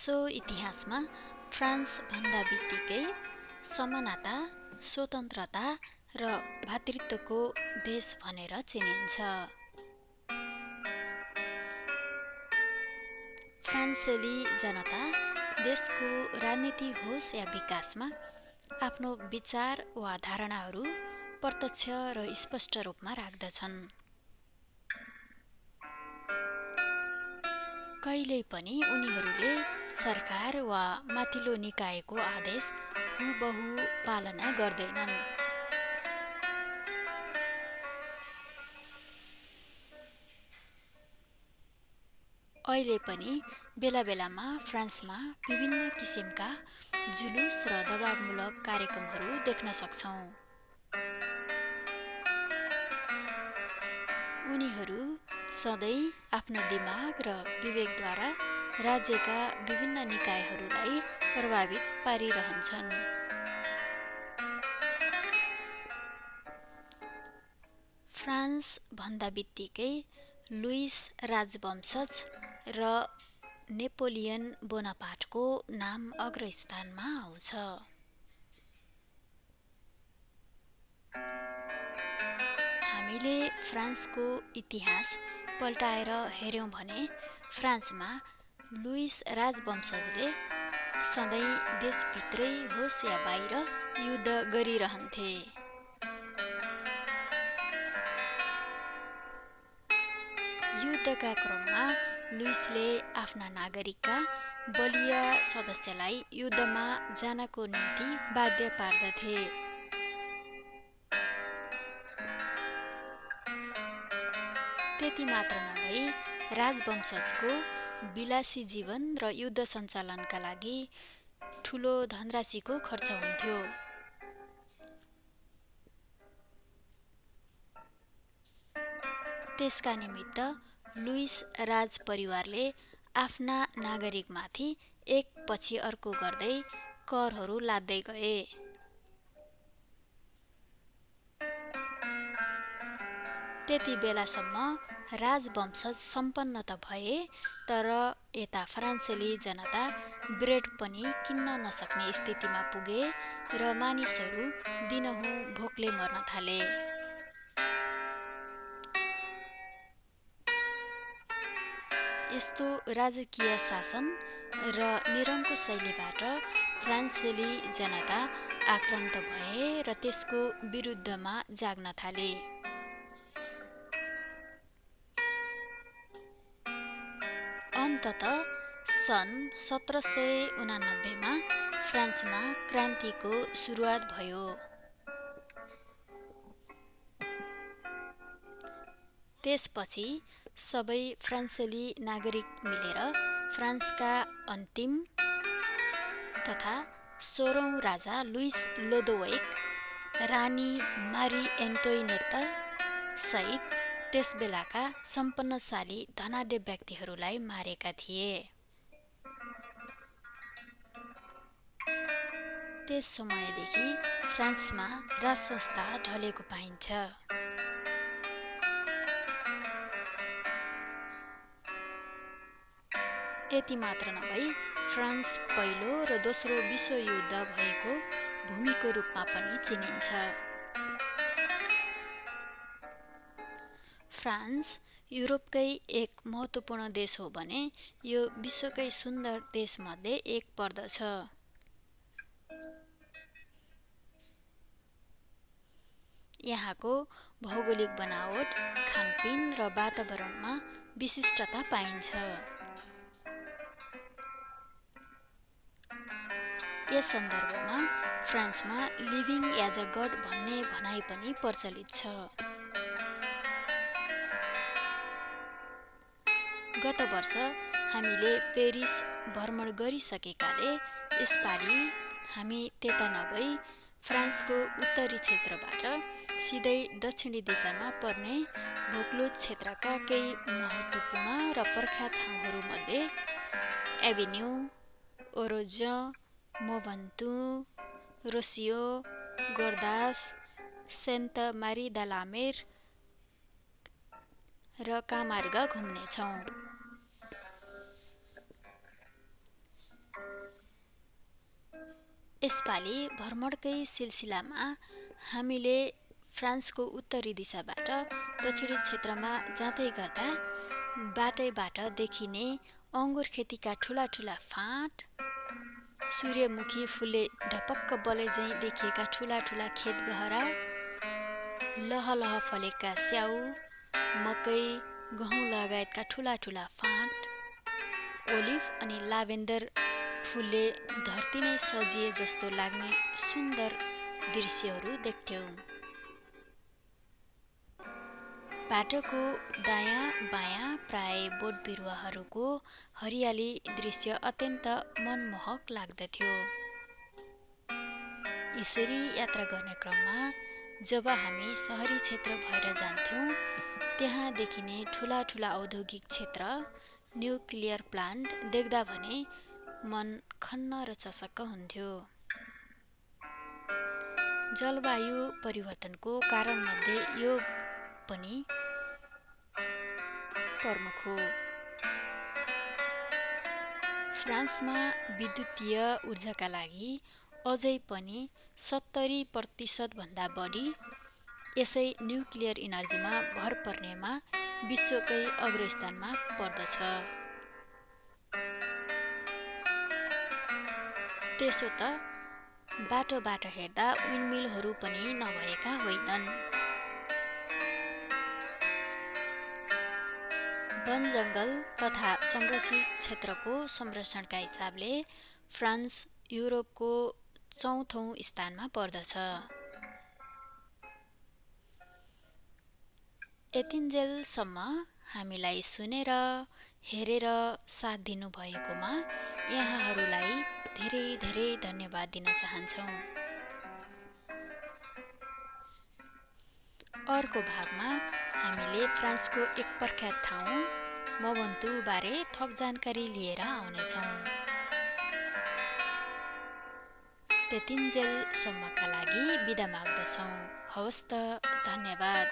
So इतिहासमा France भन्दा बित्तिकै समानता, स्वतन्त्रता र भातृत्वको देश भनेर चिनिन्छ। फ्रान्सेली जनता देशको राजनीति होस् या विकासमा आफ्नो विचार वा धारणाहरू प्रत्यक्ष र स्पष्ट रूपमा राख्दछन्। कहिल्यै पनि उनीहरूले सरकार वा माथिल्लो निकायको आदेश हुबहु पालना गर्दैनन्। अहिले पनि बेला बेलामा फ्रान्समा विभिन्न किसिमका जुलुस र दबावमूलक कार्यक्रमहरू देख्न सक्छौँ। उनीहरू सधैँ आफ्नो दिमाग र विवेकद्वारा राज्यका विभिन्न निकायहरूलाई प्रभावित पारिरहन्छन्। फ्रान्स भन्दा बित्तिकै लुइस राजवंशज र नेपोलियन बोनापार्टको नाम अग्रस्थानमा आउँछ। हामीले फ्रान्सको इतिहास पल्टाएर हेर्यौँ भने फ्रान्समा लुइस राजवंशजले सधैँ देशभित्रै होस् या बाहिर युद्ध गरिरहन्थे। युद्धका क्रममा लुइसले आफ्ना नागरिकका बलिय सदस्यलाई युद्धमा जानको निम्ति बाध्य पार्दथे। त्यति मात्र नभई राजवंशजको विलासी जीवन र युद्ध सञ्चालनका लागि ठुलो धनराशिको खर्च हुन्थ्यो। त्यसका निमित्त लुइस राज परिवारले आफ्ना नागरिकमाथि एक पछि अर्को गर्दै करहरू लाद्दै गए। त्यति बेलासम्म राजवंशज सम्पन्न त भए, तर यता फ्रान्सेली जनता ब्रेड पनि किन्न नसक्ने स्थितिमा पुगे र मानिसहरू दिनहुँ भोकले मर्न थाले। यस्तो राजकीय शासन र निरङ्कुश शैलीबाट फ्रान्सेली जनता आक्रान्त भए र त्यसको विरुद्धमा जाग्न थाले। अन्ततः सन् 1789 मा फ्रान्समा क्रान्तिको सुरुवात भयो। त्यसपछि सबै फ्रान्सेली नागरिक मिलेर फ्रान्सका अन्तिम तथा 16औं राजा लुइस लोदोविक, रानी मारी एन्टोइनेट सहित त्यसबेलाका सम्पन्नशाली धनाढ्य व्यक्तिहरूलाई मारेका थिए। त्यस समयदेखि फ्रान्समा राजसंस्था ढलेको पाइन्छ। यति मात्र नभई फ्रान्स पहिलो र दोस्रो विश्वयुद्ध भएको भूमिको रूपमा पनि चिनिन्छ। फ्रान्स युरोपकै एक महत्त्वपूर्ण देश हो भने यो विश्वकै सुन्दर देशमध्ये एक पर्दछ। यहाँको भौगोलिक बनावट, खानपिन र वातावरणमा विशिष्टता पाइन्छ। यस सन्दर्भमा फ्रान्समा लिभिङ एज अ गड भन्ने भनाइ पनि प्रचलित छ। गत वर्ष हामीले पेरिस भ्रमण गरिसकेकाले यसपालि हामी त्यता नगई फ्रान्सको उत्तरी क्षेत्रबाट सिधै दक्षिणी दिशामा पर्ने भोक्लोज क्षेत्रका केही महत्त्वपूर्ण र प्रख्यात ठाउँहरूमध्ये एभिन्यू, ओरोजन, मोभन्तु, रोसियो, गोर्दास, सेन्ट मारी दा ला मेर र कामार्ग घुम्नेछौँ। यसपालि भ्रमणकै सिलसिलामा हामीले फ्रान्सको उत्तरी दिशाबाट दक्षिणी क्षेत्रमा जाँदै गर्दा बाटैबाट देखिने अङ्गुर खेतीका ठुला ठुला फाँट, सूर्यमुखी फुलले ढपक्क बले झैँ देखिएका ठुला ठुला खेत गहरा, लहलह फलेका स्याउ, मकै, गहुँ लगायतका ठुला ठुला फाँट, ओलिभ अनि लाभेन्डर फुलले धरती नै सजिए जस्तो लाग्ने सुन्दर दृश्यहरू देख्थ्यौँ। बाटोको दायाँ बायाँ प्राय बोट बिरुवाहरूको हरियाली दृश्य अत्यन्त मनमोहक लाग्दथ्यो। यसरी यात्रा गर्ने क्रममा जब हामी सहरी क्षेत्र भएर जान्थ्यौँ, त्यहाँ देखिने ठुला ठुला औद्योगिक क्षेत्र, न्युक्लियर प्लान्ट देख्दा भने मन खन्न र चसक्क हुन्थ्यो। जलवायु परिवर्तनको कारणमध्ये यो पनि प्रमुख हो। फ्रान्समा विद्युतीय ऊर्जाका लागि अझै पनि 70% भन्दा बढी यसै न्युक्लियर इनर्जीमा भर पर्नेमा विश्वकै अग्रस्थानमा पर्दछ। त्यसो त बाटोबाट हेर्दा विन्डमिलहरू पनि नभएका होइनन्। वन जङ्गल तथा संरक्षित क्षेत्रको संरक्षणका हिसाबले फ्रान्स युरोपको 4औं स्थानमा पर्दछ। यतिन्जेलसम्म हामीलाई सुनेर हेरेर साथ दिनुभएकोमा यहाँहरूलाई धेरै धेरै धन्यवाद दिन चाहन्छौँ। अर्को भागमा हामीले फ्रान्सको एक प्रख्यात ठाउँ मोबन्तु बारे थप जानकारी लिएर आउनेछौँ। त्यतिन्जेलसम्मका लागि बिदा माग्दछौँ। हवस् त, धन्यवाद।